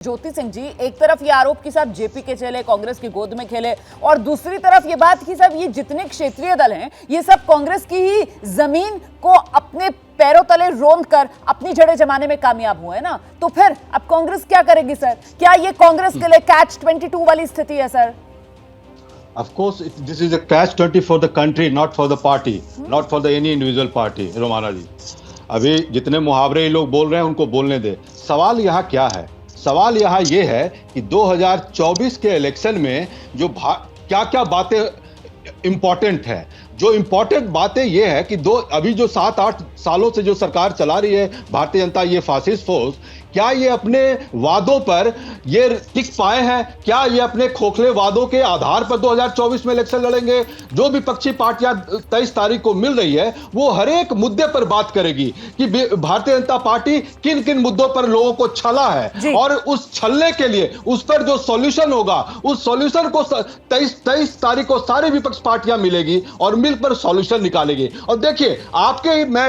ज्योति सिंह जी, एक तरफ ये आरोप कि साहब जेपी के चले, कांग्रेस की गोद में खेले, और दूसरी तरफ ये बात कि साहब ये जितने क्षेत्रीय दल हैं ये सब कांग्रेस की ही जमीन को अपने पैरों तले रोंद कर अपनी जड़ें जमाने में कामयाब हुए ना, तो फिर अब कांग्रेस क्या करेगी सर? क्या ये कांग्रेस के लिए कैच 22 वाली स्थिति है sir? Of course, this is a catch-20 for the country, not for the party, not for the any individual party, Romana ji. अभी जितने मुहावरे लोग बोल रहे हैं उनको बोलने दे। सवाल यहाँ क्या है? सवाल यहाँ ये है कि 2024 के इलेक्शन में जो क्या क्या बातें इंपॉर्टेंट है। जो इंपॉर्टेंट बातें ये है कि अभी जो 7-8 सालों से जो सरकार चला रही है भारतीय जनता, ये फासिस्ट फोर्स, क्या ये अपने वादों पर ये टिक पाए हैं? क्या ये अपने खोखले वादों के आधार पर 2024 में इलेक्शन लड़ेंगे? जो विपक्षी पार्टियां 23 तारीख को मिल रही है वो हर एक मुद्दे पर बात करेगी कि भारतीय जनता पार्टी किन किन मुद्दों पर लोगों को छला है, और उस छलने के लिए उस पर जो सॉल्यूशन होगा, उस सॉल्यूशन को 23 तारीख को सारी विपक्ष पार्टियां मिलेगी और मिलकर सॉल्यूशन निकालेगी। और देखिए, आपके मैं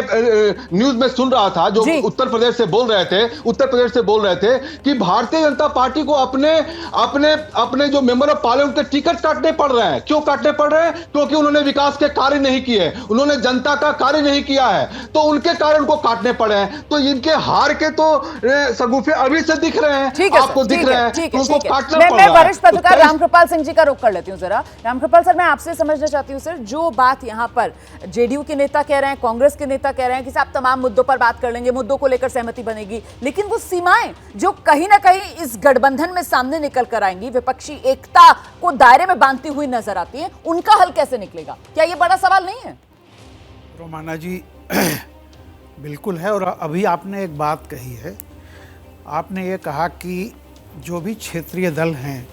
न्यूज में सुन रहा था जो उत्तर प्रदेश से बोल रहे थे कि भारतीय जनता पार्टी को अपने जो मेंबर ऑफ पार्लियामेंट के टिकट काटने पड़ रहे हैं। क्यों काटने पड़ रहे हैं? क्योंकि उन्होंने विकास के कार्य नहीं किए, उन्होंने जनता का कार्य नहीं किया है, तो उनके कार्य उनको काटने पड़े हैं। तो इनके हार के तो सगुफे अभी से दिख रहे हैं, आपको दिख रहे हैं, उनको काटना पड़ रहा है। मैं वरिष्ठ पत्रकार रामकृपाल सिंह जी का रुख कर लेती हूँ जरा। रामकृपाल सर, मैं आपसे समझना चाहती हूँ सर, जो बात यहाँ पर जेडीयू के नेता कह रहे हैं, कांग्रेस के नेता कह रहे हैं कि साहब तमाम मुद्दों पर बात कर लेंगे, मुद्दों को लेकर सहमति बनेगी, लेकिन वो सीमाएं जो कहीं ना कहीं इस गठबंधन में सामने निकल कर आएंगी, विपक्षी एकता को दायरे में बांधती हुई नजर आती है, उनका हल कैसे निकलेगा? क्या ये बड़ा सवाल नहीं है? रोमाना जी, बिल्कुल है। और अभी आपने एक बात कही है, आपने ये कहा कि जो भी क्षेत्रीय दल हैं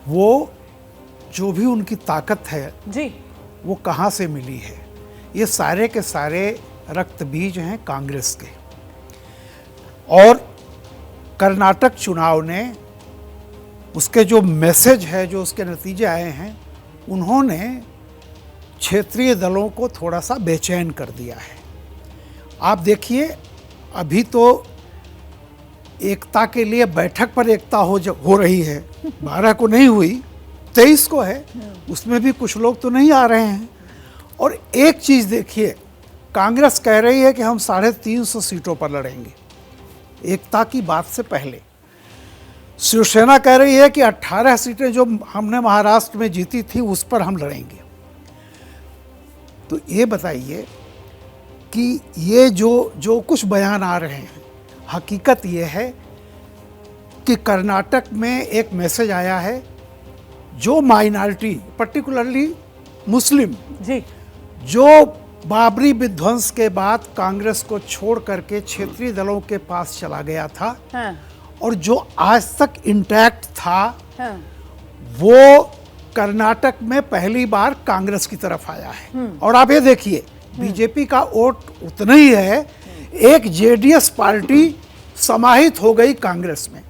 वो जो भी उनकी ताकत है जी, वो कहाँ से मिली है। ये सारे के सारे रक्त बीज हैं कांग्रेस के। और कर्नाटक चुनाव ने उसके जो मैसेज है, जो उसके नतीजे आए हैं, उन्होंने क्षेत्रीय दलों को थोड़ा सा बेचैन कर दिया है। आप देखिए, अभी तो एकता के लिए बैठक पर एकता हो रही है, 12 को नहीं हुई, 23 को है, उसमें भी कुछ लोग तो नहीं आ रहे हैं। और एक चीज़ देखिए, कांग्रेस कह रही है कि हम 350 सीटों पर लड़ेंगे, एकता की बात से पहले। शिवसेना कह रही है कि 18 सीटें जो हमने महाराष्ट्र में जीती थी उस पर हम लड़ेंगे। तो ये बताइए कि ये जो कुछ बयान आ रहे हैं, हकीकत ये है कि कर्नाटक में एक मैसेज आया है, जो माइनॉरिटी, पर्टिकुलरली मुस्लिम जी, जो बाबरी विध्वंस के बाद कांग्रेस को छोड़ करके क्षेत्रीय दलों के पास चला गया था, और जो आज तक इंटैक्ट था, वो कर्नाटक में पहली बार कांग्रेस की तरफ आया है। और आप ये देखिए, बीजेपी का वोट उतना ही है, एक जेडीएस पार्टी समाहित हो गई कांग्रेस में,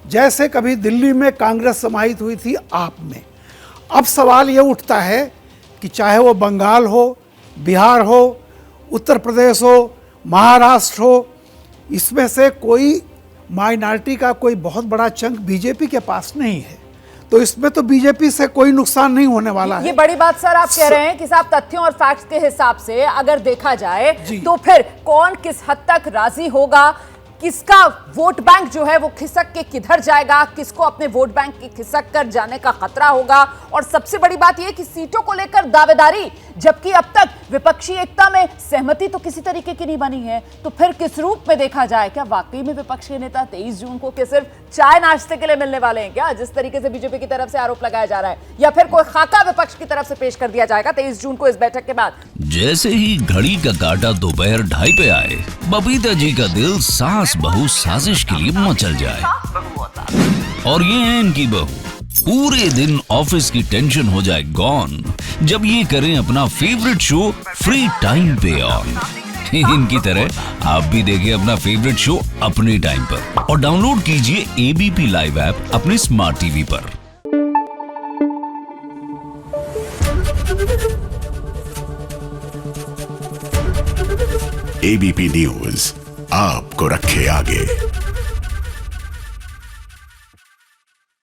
जैसे कभी दिल्ली में कांग्रेस समाहित हुई थी आप में। अब सवाल ये उठता है कि चाहे वो बंगाल हो, बिहार हो, उत्तर प्रदेश हो, महाराष्ट्र हो, इसमें से कोई माइनॉरिटी का कोई बहुत बड़ा चंक बीजेपी के पास नहीं है, तो इसमें तो बीजेपी से कोई नुकसान नहीं होने वाला है। ये बड़ी बात सर आप कह रहे हैं कि साहब तथ्यों और फैक्ट्स के हिसाब से अगर देखा जाए तो फिर कौन किस हद तक राजी होगा, किसका वोट बैंक जो है वो खिसक के किधर जाएगा, किसको अपने वोट बैंक के खिसक कर जाने का खतरा होगा, और सबसे बड़ी बात यह कि सीटों को लेकर दावेदारी, जबकि अब तक विपक्षी एकता में सहमति तो किसी तरीके की नहीं बनी है, तो फिर किस रूप में देखा जाए? क्या वाकई में विपक्ष के नेता 23 जून को सिर्फ चाय नाश्ते के लिए मिलने वाले हैं क्या, जिस तरीके से बीजेपी की तरफ से आरोप लगाया जा रहा है, या फिर कोई खाका विपक्ष की तरफ से पेश कर दिया जाएगा 23 जून को इस बैठक के बाद? जैसे ही घड़ी का काटा दोपहर 2:30 पे आए, बबीता जी का दिल सास बहू साजिश के लिए मचल जाए। और ये है इनकी बहू, पूरे दिन ऑफिस की टेंशन हो जाए गॉन जब ये करें अपना फेवरेट शो फ्री टाइम पे ऑन। इनकी तरह आप भी देखिए अपना फेवरेट शो अपने टाइम पर, और डाउनलोड कीजिए एबीपी लाइव ऐप अपने स्मार्ट टीवी पर। एबीपी न्यूज आपको रखे आगे।